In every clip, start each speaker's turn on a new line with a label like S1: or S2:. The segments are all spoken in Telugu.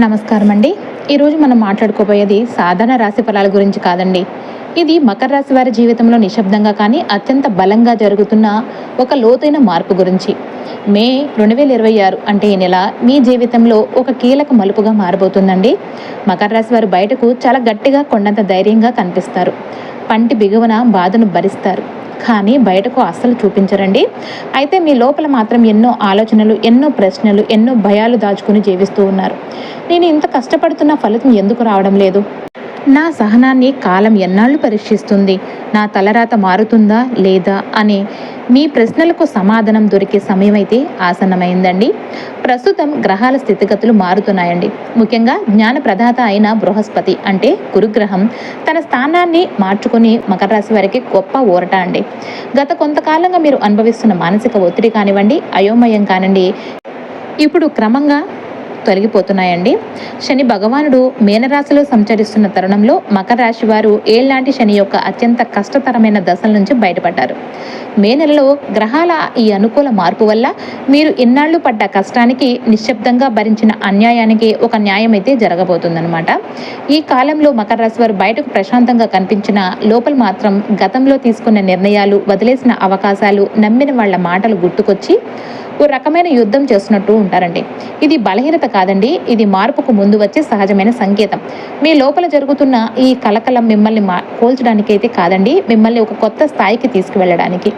S1: నమస్కారం అండి. ఈరోజు మనం మాట్లాడుకోబోయేది సాధారణ రాశి ఫలాల గురించి కాదండి. ఇది మకర రాశి వారి జీవితంలో నిశ్శబ్దంగా కానీ అత్యంత బలంగా జరుగుతున్న ఒక లోతైన మార్పు గురించి. మే 2026 అంటే ఈ నెల మీ జీవితంలో ఒక కీలక మలుపుగా మారబోతుందండి. మకర రాశి వారు బయటకు చాలా గట్టిగా కొండంత ధైర్యంగా కనిపిస్తారు. పంటి బిగువన బాధను భరిస్తారు, కానీ బయటకు అస్సలు చూపించరండి. అయితే మీ లోపల మాత్రం ఎన్నో ఆలోచనలు, ఎన్నో ప్రశ్నలు, ఎన్నో భయాలు దాచుకుని జీవిస్తూ ఉన్నారు. నేను ఇంత కష్టపడుతున్న ఫలితం ఎందుకు రావడం లేదు? నా సహనాన్ని కాలం ఎన్నాళ్ళు పరీక్షిస్తుంది? నా తలరాత మారుతుందా లేదా అనే మీ ప్రశ్నలకు సమాధానం దొరికే సమయం అయితే ఆసన్నమైందండి. ప్రస్తుతం గ్రహాల స్థితిగతులు మారుతున్నాయండి. ముఖ్యంగా జ్ఞాన ప్రదాత అయిన బృహస్పతి అంటే గురుగ్రహం తన స్థానాన్ని మార్చుకుని మకర రాశి వారికి గొప్ప ఊరట అండి. గత కొంతకాలంగా మీరు అనుభవిస్తున్న మానసిక ఒత్తిడి కానివ్వండి, అయోమయం కానివ్వండి, ఇప్పుడు క్రమంగా తొలగిపోతున్నాయండి. శని భగవానుడు మీనరాశిలో సంచరిస్తున్న తరుణంలో మకర రాశి వారు ఏళ్లాంటి శని యొక్క అత్యంత కష్టతరమైన దశల నుంచి బయటపడ్డారు. మే నెలలో గ్రహాల ఈ అనుకూల మార్పు వల్ల మీరు ఇన్నాళ్లు పడ్డ కష్టానికి, నిశ్శబ్దంగా భరించిన అన్యాయానికి ఒక న్యాయం అయితే జరగబోతుందన్నమాట. ఈ కాలంలో మకర రాశి వారు బయటకు ప్రశాంతంగా కనిపించిన లోపల మాత్రం గతంలో తీసుకున్న నిర్ణయాలు, వదిలేసిన అవకాశాలు, నమ్మిన వాళ్ళ మాటలు గుర్తుకొచ్చి ఓ రకమైన యుద్ధం చేస్తున్నట్టు ఉంటారండి. ఇది బలహీనత కాదండి, ఇది మార్పుకు ముందు వచ్చే సహజమైన సంకేతం. మీ లోపల జరుగుతున్న ఈ కలకలం మిమ్మల్ని కోల్చడానికైతే కాదండి, మిమ్మల్ని ఒక కొత్త స్థాయికి తీసుకువెళ్ళడానికి.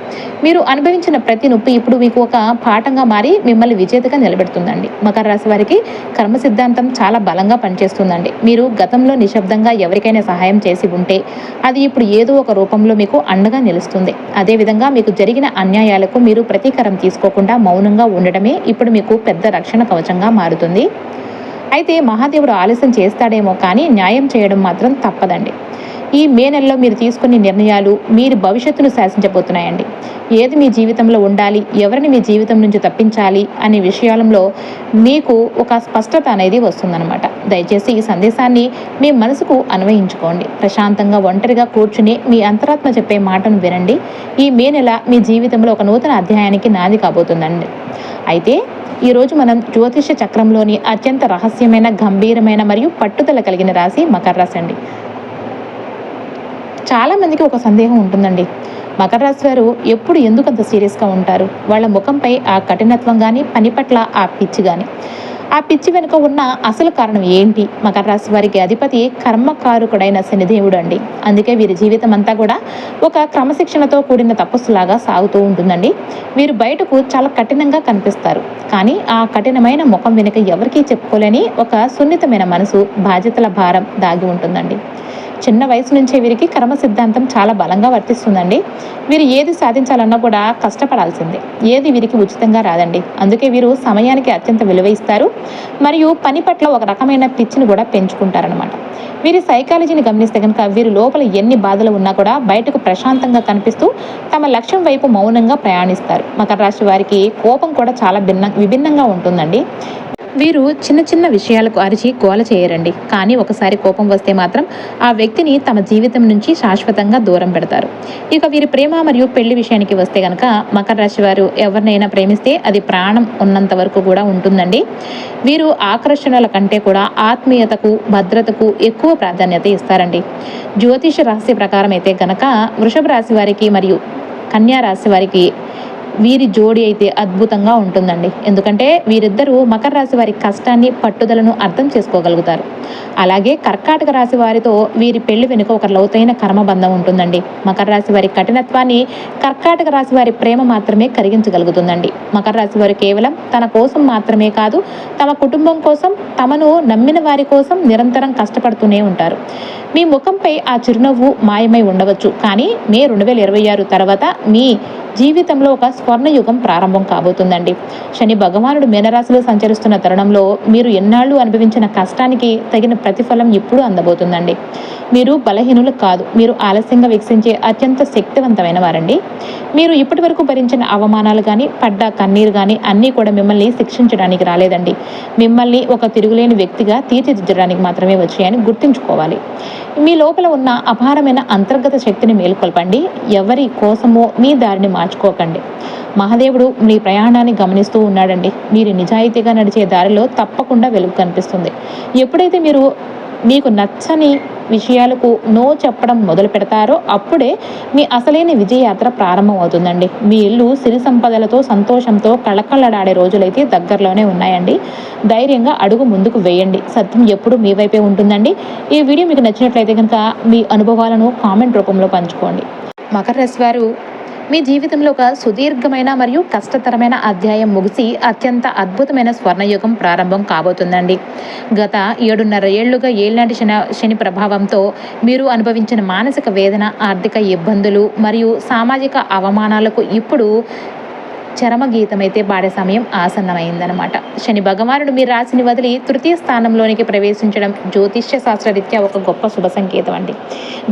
S1: మీరు అనుభవించిన ప్రతి నొప్పి ఇప్పుడు మీకు ఒక పాఠంగా మారి మిమ్మల్ని విజేతగా నిలబెడుతుందండి. మకర రాశి వారికి కర్మ సిద్ధాంతం చాలా బలంగా పనిచేస్తుందండి. మీరు గతంలో నిశ్శబ్దంగా ఎవరికైనా సహాయం చేసి ఉంటే అది ఇప్పుడు ఏదో ఒక రూపంలో మీకు అండగా నిలుస్తుంది. అదేవిధంగా మీకు జరిగిన అన్యాయాలకు మీరు ప్రతీకారం తీసుకోకుండా మౌనంగా ఉండటమే ఇప్పుడు మీకు పెద్ద రక్షణ కవచంగా మారుతుంది. అయితే మహాదేవుడు ఆలస్యం చేస్తాడేమో కానీ న్యాయం చేయడం మాత్రం తప్పదండి. ఈ మే నెలలో మీరు తీసుకునే నిర్ణయాలు మీరు భవిష్యత్తును శాసించబోతున్నాయండి. ఏది మీ జీవితంలో ఉండాలి, ఎవరిని మీ జీవితం నుంచి తప్పించాలి అనే విషయాలలో మీకు ఒక స్పష్టత అనేది వస్తుందన్నమాట. దయచేసి ఈ సందేశాన్ని మీ మనసుకు అన్వయించుకోండి. ప్రశాంతంగా ఒంటరిగా కూర్చుని మీ అంతరాత్మ చెప్పే మాటను వినండి. ఈ మే నెల మీ జీవితంలో ఒక నూతన అధ్యాయానికి నాంది కాబోతుందండి. అయితే ఈరోజు మనం జ్యోతిష చక్రంలోని అత్యంత రహస్యమైన, గంభీరమైన మరియు పట్టుదల కలిగిన రాశి మకర రాశి అండి. చాలామందికి ఒక సందేహం ఉంటుందండి, మకర రాశి వారు ఎప్పుడు ఎందుకు అంత సీరియస్గా ఉంటారు? వాళ్ళ ముఖంపై ఆ కఠినత్వం కానీ, పని పట్ల ఆ పిచ్చి కానీ, ఆ పిచ్చి వెనుక ఉన్న అసలు కారణం ఏంటి? మకర రాశి వారికి అధిపతి కర్మకారకుడైన శనిదేవుడు అండి. అందుకే వీరి జీవితం అంతా కూడా ఒక క్రమశిక్షణతో కూడిన తపస్సులాగా సాగుతూ ఉంటుందండి. వీరు బయటకు చాలా కఠినంగా కనిపిస్తారు, కానీ ఆ కఠినమైన ముఖం వెనుక ఎవరికీ చెప్పుకోలేని ఒక సున్నితమైన మనసు, బాధ్యతల భారం దాగి ఉంటుందండి. చిన్న వయసు నుంచే వీరికి కర్మ సిద్ధాంతం చాలా బలంగా వర్తిస్తుందండి. వీరు ఏది సాధించాలన్నా కూడా కష్టపడాల్సిందే. ఏది వీరికి ఉచితంగా రాదండి. అందుకే వీరు సమయానికి అత్యంత విలువ ఇస్తారు మరియు పని పట్ల ఒక రకమైన పిచ్చిని కూడా పెంచుకుంటారనమాట. వీరి సైకాలజీని గమనిస్తే కనుక వీరు లోపల ఎన్ని బాధలు ఉన్నా కూడా బయటకు ప్రశాంతంగా కనిపిస్తూ తమ లక్ష్యం వైపు మౌనంగా ప్రయాణిస్తారు. మకర రాశి వారికి కోపం కూడా చాలా విభిన్నంగా ఉంటుందండి. వీరు చిన్న చిన్న విషయాలకు అరిచి గోల చేయరండి, కానీ ఒకసారి కోపం వస్తే మాత్రం ఆ వ్యక్తిని తమ జీవితం నుంచి శాశ్వతంగా దూరం పెడతారు. ఇక వీరి ప్రేమ మరియు పెళ్లి విషయానికి వస్తే కనుక మకర రాశి వారు ఎవరినైనా ప్రేమిస్తే అది ప్రాణం ఉన్నంత వరకు కూడా ఉంటుందండి. వీరు ఆకర్షణల కంటే కూడా ఆత్మీయతకు, భద్రతకు ఎక్కువ ప్రాధాన్యత ఇస్తారండి. జ్యోతిష రహస్య ప్రకారం అయితే గనక వృషభ రాశి వారికి మరియు కన్యా రాశి వారికి వీరి జోడి అయితే అద్భుతంగా ఉంటుందండి. ఎందుకంటే వీరిద్దరూ మకర రాశి వారి కష్టాన్ని, పట్టుదలను అర్థం చేసుకోగలుగుతారు. అలాగే కర్కాటక రాశి వారితో వీరి పెళ్లి వెనుక ఒక లోతైన కర్మబంధం ఉంటుందండి. మకర రాశి వారి కఠినత్వాన్ని కర్కాటక రాశి వారి ప్రేమ మాత్రమే కరిగించగలుగుతుందండి. మకర రాశి వారు కేవలం తన కోసం మాత్రమే కాదు, తమ కుటుంబం కోసం, తమను నమ్మిన వారి కోసం నిరంతరం కష్టపడుతూనే ఉంటారు. మీ ముఖంపై ఆ చిరునవ్వు మాయమై ఉండవచ్చు, కానీ మే 2026 తర్వాత మీ జీవితంలో ఒక స్వర్ణయుగం ప్రారంభం కాబోతుందండి. శని భగవానుడు మీనరాశిలో సంచరిస్తున్న తరుణంలో మీరు ఎన్నాళ్ళు అనుభవించిన కష్టానికి తగిన ప్రతిఫలం ఇప్పుడు అందబోతుందండి. మీరు బలహీనులు కాదు, మీరు ఆలస్యంగా వికసించే అత్యంత శక్తివంతమైన వారండి. మీరు ఇప్పటి వరకు భరించిన అవమానాలు కానీ, పడ్డ కన్నీరు కానీ అన్నీ కూడా మిమ్మల్ని శిక్షించడానికి రాలేదండి. మిమ్మల్ని ఒక తిరుగులేని వ్యక్తిగా తీర్చిదిద్దడానికి మాత్రమే వచ్చాయని గుర్తుంచుకోవాలి. మీ లోపల ఉన్న అపారమైన అంతర్గత శక్తిని మేలుకొల్పండి. ఎవరి కోసమో మీ దారిని మార్చుకోకండి. మహాదేవుడు మీ ప్రయాణాన్ని గమనిస్తూ ఉన్నాడండి. మీరు నిజాయితీగా నడిచే దారిలో తప్పకుండా వెలుగు కనిపిస్తుంది. ఎప్పుడైతే మీరు మీకు నచ్చని విషయాలకు నో చెప్పడం మొదలు పెడతారో అప్పుడే మీ అసలైన విజయయాత్ర ప్రారంభం అవుతుందండి. మీ ఇల్లు సిరి సంపదలతో సంతోషంతో కళకళలాడే రోజులైతే దగ్గరలోనే ఉన్నాయండి. ధైర్యంగా అడుగు ముందుకు వేయండి. సత్యం ఎప్పుడు మీ వైపే ఉంటుందండి. ఈ వీడియో మీకు నచ్చినట్లయితే కనుక మీ అనుభవాలను కామెంట్ రూపంలో పంచుకోండి. మకర రాశి వారు, మీ జీవితంలో ఒక సుదీర్ఘమైన మరియు కష్టతరమైన అధ్యాయం ముగిసి అత్యంత అద్భుతమైన స్వర్ణయుగం ప్రారంభం కాబోతుందండి. గత 7.5 ఏళ్లుగా ఏళ్నాటి శని ప్రభావంతో మీరు అనుభవించిన మానసిక వేదన, ఆర్థిక ఇబ్బందులు మరియు సామాజిక అవమానాలకు ఇప్పుడు చరమగీతమైతే పాడే సమయం ఆసన్నమైందనమాట. శని భగవానుడు మీ రాశిని వదిలి తృతీయ స్థానంలోనికి ప్రవేశించడం జ్యోతిష్య శాస్త్రరీత్యా ఒక గొప్ప శుభ సంకేతం అండి.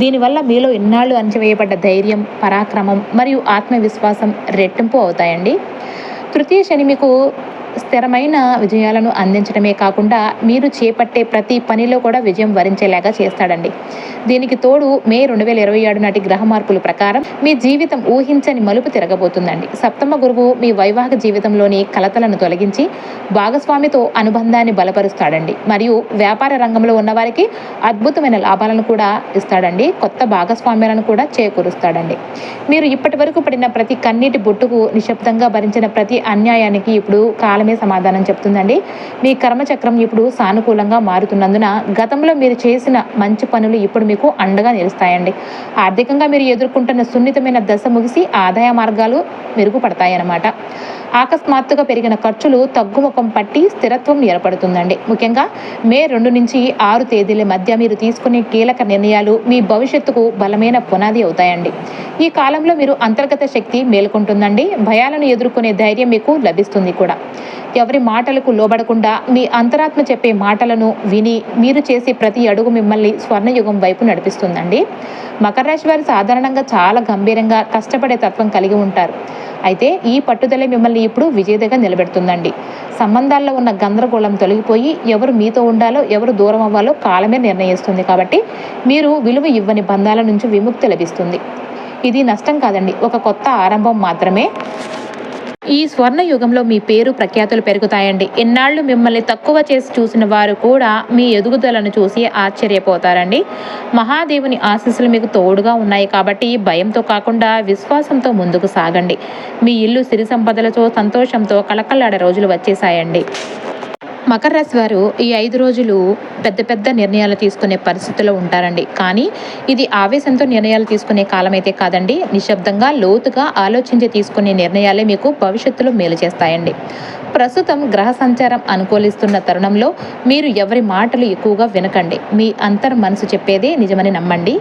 S1: దీనివల్ల మీలో ఇన్నాళ్ళు అణచివేయబడ్డ ధైర్యం, పరాక్రమం మరియు ఆత్మవిశ్వాసం రెట్టింపు అవుతాయండి. తృతీయ శని మీకు స్థిరమైన విజయాలను అందించడమే కాకుండా మీరు చేపట్టే ప్రతి పనిలో కూడా విజయం వరించేలాగా చేస్తాడండి. దీనికి తోడు మే 2027 నాటి గ్రహ మార్పుల ప్రకారం మీ జీవితం ఊహించని మలుపు తిరగబోతుందండి. సప్తమ గురువు మీ వైవాహిక జీవితంలోని కలతలను తొలగించి భాగస్వామితో అనుబంధాన్ని బలపరుస్తాడండి. మరియు వ్యాపార రంగంలో ఉన్నవారికి అద్భుతమైన లాభాలను కూడా ఇస్తాడండి. కొత్త భాగస్వామ్యాలను కూడా చేకూరుస్తాడండి. మీరు ఇప్పటి వరకు పడిన ప్రతి కన్నీటి బొట్టుకు, నిశ్శబ్దంగా భరించిన ప్రతి అన్యాయానికి ఇప్పుడు కాలమే సమాధానం చెప్తుందండి. మీ కర్మచక్రం ఇప్పుడు సానుకూలంగా మారుతున్నందున గతంలో మీరు చేసిన మంచి పనులు ఇప్పుడు మీకు అండగా నిలుస్తాయండి. ఆర్థికంగా మీరు ఎదుర్కొంటున్న సున్నితమైన దశ ముగిసి ఆదాయ మార్గాలు మెరుగుపడతాయన్నమాట. అకస్మాత్తుగా పెరిగిన ఖర్చులు తగ్గుముఖం పట్టి స్థిరత్వం ఏర్పడుతుందండి. ముఖ్యంగా మే 2 నుంచి 6 తేదీల మధ్య మీరు తీసుకునే కీలక నిర్ణయాలు మీ భవిష్యత్తుకు బలమైన పునాది అవుతాయండి. ఈ కాలంలో మీరు అంతర్గత శక్తి మేలుకుంటుందండి. భయాలను ఎదుర్కొనే ధైర్యం మీకు లభిస్తుంది కూడా. ఎవరి మాటలకు లోబడకుండా మీ అంతరాత్మ చెప్పే మాటలను విని మీరు చేసే ప్రతి అడుగు మిమ్మల్ని స్వర్ణయుగం వైపు నడిపిస్తుందండి. మకర రాశి వారు సాధారణంగా చాలా గంభీరంగా కష్టపడే తత్వం కలిగి ఉంటారు. అయితే ఈ పట్టుదల మిమ్మల్ని ఇప్పుడు విజేతగా నిలబెడుతుందండి. సంబంధాల్లో ఉన్న గందరగోళం తొలగిపోయి ఎవరు మీతో ఉండాలో, ఎవరు దూరం అవ్వాలో కాలమే నిర్ణయిస్తుంది. కాబట్టి మీరు విలువ ఇవ్వని బంధాల నుంచి విముక్తి లభిస్తుంది. ఇది నష్టం కాదండి, ఒక కొత్త ఆరంభం మాత్రమే. ఈ స్వర్ణ యుగంలో మీ పేరు ప్రఖ్యాతులు పెరుగుతాయండి. ఎన్నాళ్ళు మిమ్మల్ని తక్కువ చేసి చూసిన వారు కూడా మీ ఎదుగుదలను చూసి ఆశ్చర్యపోతారండి. మహాదేవుని ఆశీస్సులు మీకు తోడుగా ఉన్నాయి కాబట్టి భయంతో కాకుండా విశ్వాసంతో ముందుకు సాగండి. మీ ఇల్లు సిరి సంపదలతో సంతోషంతో కళకళలాడే రోజులు వచ్చేసాయండి. మకర రాశి వారు ఈ 5 రోజులు పెద్ద పెద్ద నిర్ణయాలు తీసుకునే పరిస్థితుల్లో ఉంటారండి. కానీ ఇది ఆవేశంతో నిర్ణయాలు తీసుకునే కాలం అయితే కాదండి. నిశ్శబ్దంగా లోతుగా ఆలోచించి తీసుకునే నిర్ణయాలే మీకు భవిష్యత్తులో మేలు చేస్తాయండి. ప్రస్తుతం గ్రహ సంచారం అనుకూలిస్తున్న తరుణంలో మీరు ఎవరి మాటలు ఎక్కువగా వినకండి. మీ అంతర్ మనసు చెప్పేదే నిజమని నమ్మండి.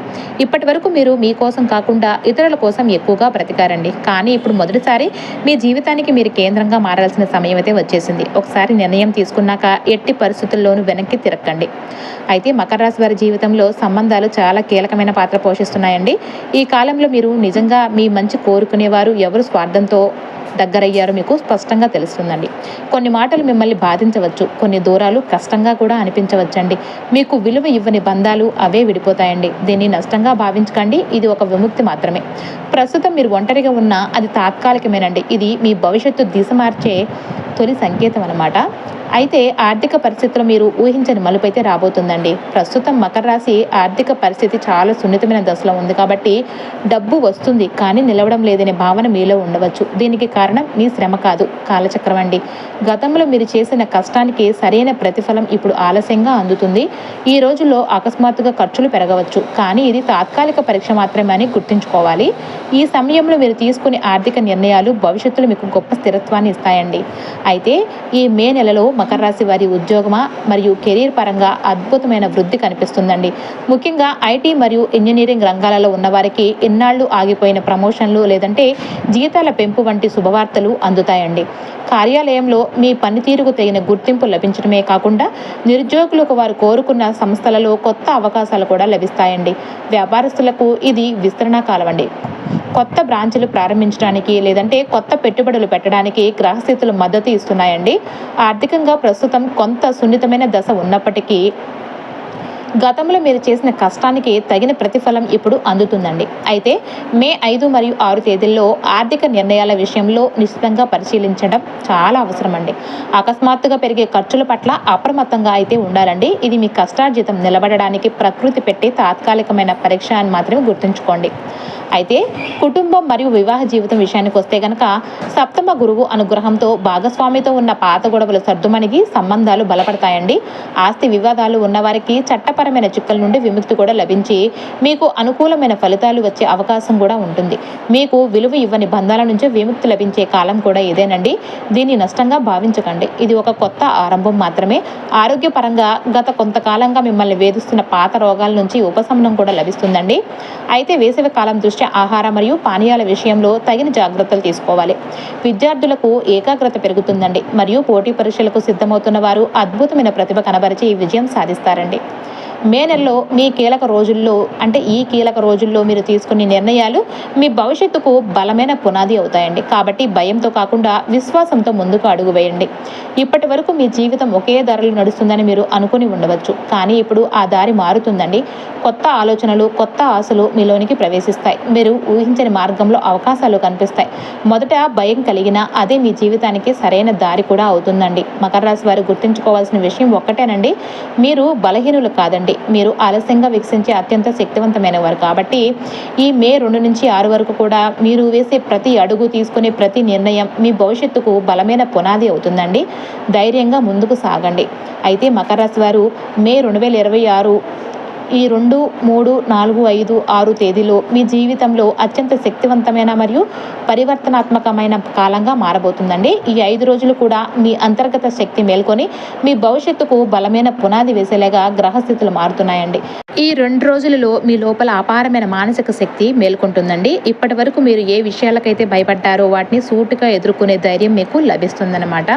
S1: ఇప్పటి వరకు మీరు మీకోసం కాకుండా ఇతరుల కోసం ఎక్కువగా బ్రతికారండి. కానీ ఇప్పుడు మొదటిసారి మీ జీవితానికి మీరు కేంద్రంగా మారాల్సిన సమయం అయితే వచ్చేసింది. ఒకసారి నిర్ణయం తీసుకున్నాక ఎట్టి పరిస్థితుల్లోనూ వెనక్కి తిరగండి. అయితే మకర రాశి వారి జీవితంలో సంబంధాలు చాలా కీలకమైన పాత్ర పోషిస్తున్నాయండి. ఈ కాలంలో మీరు నిజంగా మీ మంచి కోరుకునేవారు ఎవరు స్వార్థంతో దగ్గరయ్యారో మీకు స్పష్టంగా తెలుస్తుందండి. కొన్ని మాటలు మిమ్మల్ని బాధించవచ్చు, కొన్ని దూరాలు కష్టంగా కూడా అనిపించవచ్చండి. మీకు విలువ ఇవ్వని బంధాలు అవే విడిపోతాయండి. దీన్ని నష్టంగా భావించకండి, ఇది ఒక విముక్తి మాత్రమే. ప్రస్తుతం మీరు ఒంటరిగా ఉన్నా అది తాత్కాలికమేనండి. ఇది మీ భవిష్యత్తు దిశ మార్చే తొలి సంకేతం అన్నమాట. అయితే ఆర్థిక పరిస్థితుల్లో మీరు ఊహించని మలుపు అయితే రాబోతుందండి. ప్రస్తుతం మకర రాశి ఆర్థిక పరిస్థితి చాలా సున్నితమైన దశలో ఉంది కాబట్టి డబ్బు వస్తుంది కానీ నిలవడం లేదనే భావన మీలో ఉండవచ్చు. దీనికి కారణం మీ శ్రమ కాదు, కాలచక్రం అండి. గతంలో మీరు చేసిన కష్టానికి సరైన ప్రతిఫలం ఇప్పుడు ఆలస్యంగా అందుతుంది. ఈ రోజుల్లో అకస్మాత్తుగా ఖర్చులు పెరగవచ్చు, కానీ ఇది తాత్కాలిక పరీక్ష మాత్రమే అని గుర్తుంచుకోవాలి. ఈ సమయంలో మీరు తీసుకునే ఆర్థిక నిర్ణయాలు భవిష్యత్తులో మీకు గొప్ప స్థిరత్వాన్ని ఇస్తాయండి. అయితే ఈ మే నెలలో మకర రాశి వారి ఉద్యోగమా మరియు కెరీర్ పరంగా అద్భుతమైన వృద్ధి కనిపిస్తుందండి. ముఖ్యంగా ఐటీ మరియు ఇంజనీరింగ్ రంగాలలో ఉన్నవారికి ఇన్నాళ్లు ఆగిపోయిన ప్రమోషన్లు లేదంటే జీతాల పెంపు వంటి శుభవార్తలు అందుతాయండి. కార్యాలయంలో మీ పనితీరుకు తగిన గుర్తింపు లభించడమే కాకుండా నిరుద్యోగులకు వారు కోరుకున్న సంస్థలలో కొత్త అవకాశాలు కూడా లభిస్తాయండి. వ్యాపారస్తులకు ఇది విస్తరణ కాలం అండి. కొత్త బ్రాంచ్లు ప్రారంభించడానికి లేదంటే కొత్త పెట్టుబడులు పెట్టడానికి గ్రహస్థితులు మద్దతు ఇస్తున్నాయండి. ఆర్థికంగా ప్రస్తుతం కొంత సున్నితమైన దశ ఉన్నప్పటికీ గతంలో మీరు చేసిన కష్టానికి తగిన ప్రతిఫలం ఇప్పుడు అందుతుందండి. అయితే మే 5 మరియు 6 తేదీల్లో ఆర్థిక నిర్ణయాల విషయంలో నిశితంగా పరిశీలించడం చాలా అవసరం అండి. అకస్మాత్తుగా పెరిగే ఖర్చుల పట్ల అప్రమత్తంగా అయితే ఉండాలండి. ఇది మీ కష్టార్జితం నిలబడడానికి ప్రకృతి పెట్టి తాత్కాలికమైన పరీక్ష అని మాత్రమే గుర్తుంచుకోండి. అయితే కుటుంబం మరియు వివాహ జీవితం విషయానికి వస్తే గనక సప్తమ గురువు అనుగ్రహంతో భాగస్వామితో ఉన్న పాత గొడవలు సర్దుమణిగి సంబంధాలు బలపడతాయండి. ఆస్తి వివాదాలు ఉన్నవారికి చట్టపరమైన చిక్కుల నుండి విముక్తి కూడా లభించి మీకు అనుకూలమైన ఫలితాలు వచ్చే అవకాశం కూడా ఉంటుంది. మీకు విలువ ఇవ్వని బంధాల నుంచి విముక్తి లభించే కాలం కూడా ఇదేనండి. దీన్ని నష్టంగా భావించకండి. ఇది ఒక కొత్త ఆరంభం మాత్రమే. ఆరోగ్యపరంగా గత కొంతకాలంగా మిమ్మల్ని వేధిస్తున్న పాత రోగాల నుంచి ఉపశమనం కూడా లభిస్తుందండి. అయితే వేసవి కాలం దృష్ట్యా ఆహార మరియు పానీయాల విషయంలో తగిన జాగ్రత్తలు తీసుకోవాలి. విద్యార్థులకు ఏకాగ్రత పెరుగుతుందండి మరియు పోటీ పరీక్షలకు సిద్ధమవుతున్న వారు అద్భుతమైన ప్రతిభ కనబరిచి విజయం సాధిస్తారండి. మే నెలలో ఈ కీలక రోజుల్లో మీరు తీసుకునే నిర్ణయాలు మీ భవిష్యత్తుకు బలమైన పునాది అవుతాయండి. కాబట్టి భయంతో కాకుండా విశ్వాసంతో ముందుకు అడుగు వేయండి. ఇప్పటి వరకు మీ జీవితం ఒకే దారిలో నడుస్తుందని మీరు అనుకుని ఉండవచ్చు, కానీ ఇప్పుడు ఆ దారి మారుతుందండి. కొత్త ఆలోచనలు, కొత్త ఆశలు మీలోనికి ప్రవేశిస్తాయి. మీరు ఊహించని మార్గంలో అవకాశాలు కనిపిస్తాయి. మొదట భయం కలిగినా అదే మీ జీవితానికి సరైన దారి కూడా అవుతుందండి. మకర రాశి వారు గుర్తుంచుకోవాల్సిన విషయం ఒక్కటేనండి, మీరు బలహీనులు కాదండి, మీరు ఆలస్యంగా వికసించే అత్యంత శక్తివంతమైన వారు. కాబట్టి ఈ మే 2 నుంచి 6 వరకు కూడా మీరు వేసే ప్రతి అడుగు, తీసుకునే ప్రతి నిర్ణయం మీ భవిష్యత్తుకు బలమైన పునాది అవుతుందండి. ధైర్యంగా ముందుకు సాగండి. అయితే మకర రాశి వారు మే 2026 ఈ 2, 3, 4, 5, 6 తేదీలో మీ జీవితంలో అత్యంత శక్తివంతమైన మరియు పరివర్తనాత్మకమైన కాలంగా మారబోతుందండి. ఈ 5 రోజులు కూడా మీ అంతర్గత శక్తి మేల్కొని మీ భవిష్యత్తుకు బలమైన పునాది వేసేలాగా గ్రహస్థితులు మారుతున్నాయండి. ఈ 2 రోజులలో మీ లోపల అపారమైన మానసిక శక్తి మేల్కొంటుందండి. ఇప్పటి వరకు మీరు ఏ విషయాలకైతే భయపడ్డారో వాటిని సూటిగా ఎదుర్కొనే ధైర్యం మీకు లభిస్తుందన్నమాట.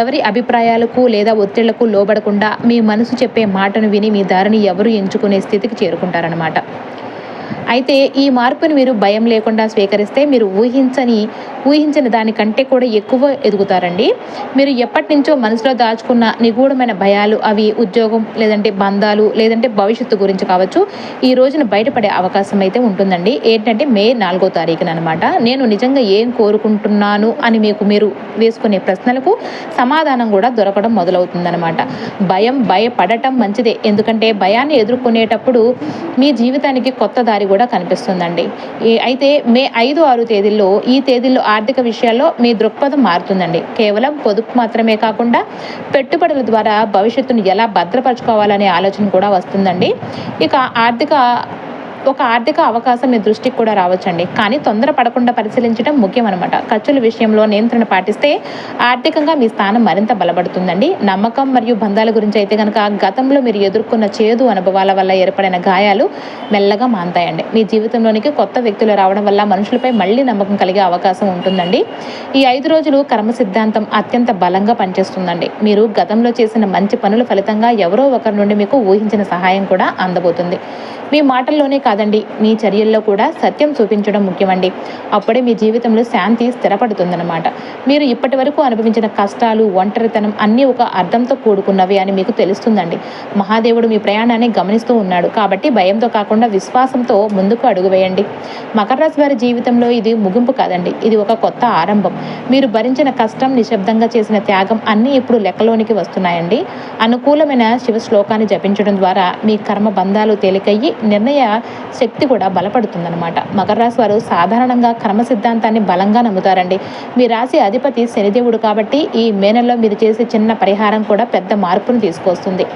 S1: ఎవరి అభిప్రాయాలకు లేదా ఒత్తిళ్లకు లోబడకుండా మీ మనసు చెప్పే మాటను విని మీ దారిని ఎవరు ఎంచుకునే స్థితికి చేరుకుంటారనమాట. అయితే ఈ మార్పుని మీరు భయం లేకుండా స్వీకరిస్తే మీరు ఊహించిన దానికంటే కూడా ఎక్కువ ఎదుగుతారండి. మీరు ఎప్పటి నుంచో మనసులో దాచుకున్న నిగూఢమైన భయాలు, అవి ఉద్యోగం లేదంటే బంధాలు లేదంటే భవిష్యత్తు గురించి కావచ్చు, ఈ రోజున బయటపడే అవకాశం అయితే ఉంటుందండి. ఏంటంటే మే 4వ తారీఖున అనమాట. నేను నిజంగా ఏం కోరుకుంటున్నాను అని మీరు వేసుకునే ప్రశ్నలకు సమాధానం కూడా దొరకడం మొదలవుతుందన్నమాట. భయపడటం మంచిదే, ఎందుకంటే భయాన్ని ఎదుర్కొనేటప్పుడు మీ జీవితానికి కొత్త దారి కూడా కనిపిస్తుందండి. అయితే మే 5, 6 తేదీల్లో ఈ తేదీల్లో ఆర్థిక విషయాల్లో మీ దృక్పథం మారుతుందండి. కేవలం పొదుపు మాత్రమే కాకుండా పెట్టుబడుల ద్వారా భవిష్యత్తును ఎలా భద్రపరచుకోవాలనే ఆలోచన కూడా వస్తుందండి. ఇక ఒక ఆర్థిక అవకాశం మీ దృష్టికి కూడా రావచ్చండి, కానీ తొందర పడకుండా పరిశీలించడం ముఖ్యం అనమాట. ఖర్చుల విషయంలో నియంత్రణ పాటిస్తే ఆర్థికంగా మీ స్థానం మరింత బలపడుతుందండి. నమ్మకం మరియు బంధాల గురించి అయితే కనుక గతంలో మీరు ఎదుర్కొన్న చేదు అనుభవాల వల్ల ఏర్పడిన గాయాలు మెల్లగా మాంతాయండి. మీ జీవితంలోనికి కొత్త వ్యక్తులు రావడం వల్ల మనుషులపై మళ్ళీ నమ్మకం కలిగే అవకాశం ఉంటుందండి. ఈ 5 రోజులు కర్మ సిద్ధాంతం అత్యంత బలంగా పనిచేస్తుందండి. మీరు గతంలో చేసిన మంచి పనుల ఫలితంగా ఎవరో ఒకరి నుండి మీకు ఊహించిన సహాయం కూడా అందబోతుంది. మీ మాటల్లోనే కాదండి, మీ చర్యల్లో కూడా సత్యం చూపించడం ముఖ్యమండి. అప్పుడే మీ జీవితంలో శాంతి స్థిరపడుతుందన్నమాట. మీరు ఇప్పటి వరకు అనుభవించిన కష్టాలు, ఒంటరితనం అన్నీ ఒక అర్థంతో కూడుకున్నవి అని మీకు తెలుస్తుందండి. మహాదేవుడు మీ ప్రయాణాన్ని గమనిస్తూ ఉన్నాడు. కాబట్టి భయంతో కాకుండా విశ్వాసంతో ముందుకు అడుగు వేయండి. మకర రాశి వారి జీవితంలో ఇది ముగింపు కాదండి, ఇది ఒక కొత్త ఆరంభం. మీరు భరించిన కష్టం, నిశ్శబ్దంగా చేసిన త్యాగం అన్నీ ఇప్పుడు లెక్కలోనికి వస్తున్నాయండి. అనుకూలమైన శివ శ్లోకాన్ని జపించడం ద్వారా మీ కర్మ బంధాలు తేలికయ్యి నిర్ణయ శక్తి కూడా బలపడుతుందన్నమాట. మకర రాశి వారు సాధారణంగా కర్మ సిద్ధాంతాన్ని బలంగా నమ్ముతారండి. మీ రాశి అధిపతి శనిదేవుడు కాబట్టి ఈ మే నెలలో మీరు చేసే చిన్న పరిహారం కూడా పెద్ద మార్పును తీసుకొస్తుంది.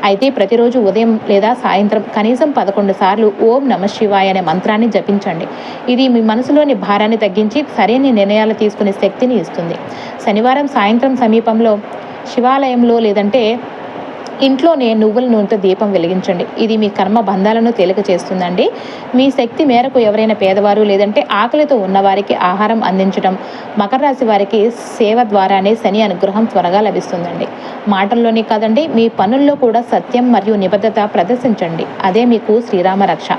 S1: అయితే ప్రతిరోజు ఉదయం లేదా సాయంత్రం కనీసం 11 సార్లు ఓం నమః శివాయ అనే మంత్రాన్ని జపించండి. ఇది మీ మనసులోని భారాన్ని తగ్గించి సరైన నిర్ణయాలు తీసుకునే శక్తిని ఇస్తుంది. శనివారం సాయంత్రం సమీపంలో శివాలయంలో లేదంటే ఇంట్లోనే నువ్వుల నూనెతో దీపం వెలిగించండి. ఇది మీ కర్మ బంధాలను తేలిక చేస్తుందండి. మీ శక్తి మేరకు ఎవరైనా పేదవారు లేదంటే ఆకలితో ఉన్నవారికి ఆహారం అందించడం, మకర రాశి వారికి సేవ ద్వారానే శని అనుగ్రహం త్వరగా లభిస్తుందండి. మాటల్లోనే కాదండి, మీ పనుల్లో కూడా సత్యం మరియు నిబద్ధత ప్రదర్శించండి. అదే మీకు శ్రీరామ రక్ష.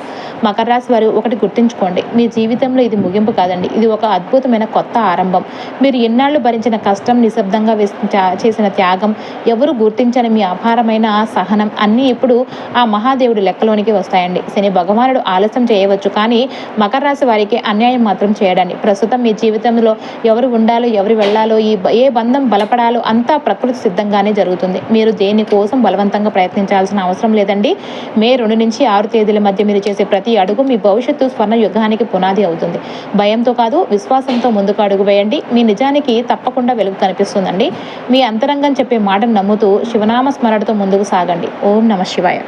S1: మకర రాశి వారు ఒకటి గుర్తుంచుకోండి, మీ జీవితంలో ఇది ముగింపు కాదండి, ఇది ఒక అద్భుతమైన కొత్త ఆరంభం. మీరు ఎన్నాళ్ళు భరించిన కష్టం, నిశ్శబ్దంగా చేసిన త్యాగం, ఎవరు గుర్తించని మీ అపార నిరంతరమైన సహనం అన్నీ ఇప్పుడు ఆ మహాదేవుడి లెక్కలోనికి వస్తాయండి. శని భగవానుడు ఆలస్యం చేయవచ్చు, కానీ మకర రాశి వారికి అన్యాయం మాత్రం చేయడండి. ప్రస్తుతం మీ జీవితంలో ఎవరు ఉండాలో, ఎవరు వెళ్ళాలో, ఏ బంధం బలపడాలో అంతా ప్రకృతి సిద్ధంగానే జరుగుతుంది. మీరు దేనికోసం బలవంతంగా ప్రయత్నించాల్సిన అవసరం లేదండి. మే 2 నుంచి 6 తేదీల మధ్య మీరు చేసే ప్రతి అడుగు మీ భవిష్యత్తు స్వర్ణ యుగానికి పునాది అవుతుంది. భయంతో కాదు, విశ్వాసంతో ముందుకు అడుగు వేయండి. మీ నిజానికి తప్పకుండా వెలుగు కనిపిస్తుందండి. మీ అంతరంగం చెప్పే మాటను నమ్ముతూ శివనామ స్మరణతో ముందుకు సాగండి. ఓం నమ శివాయ.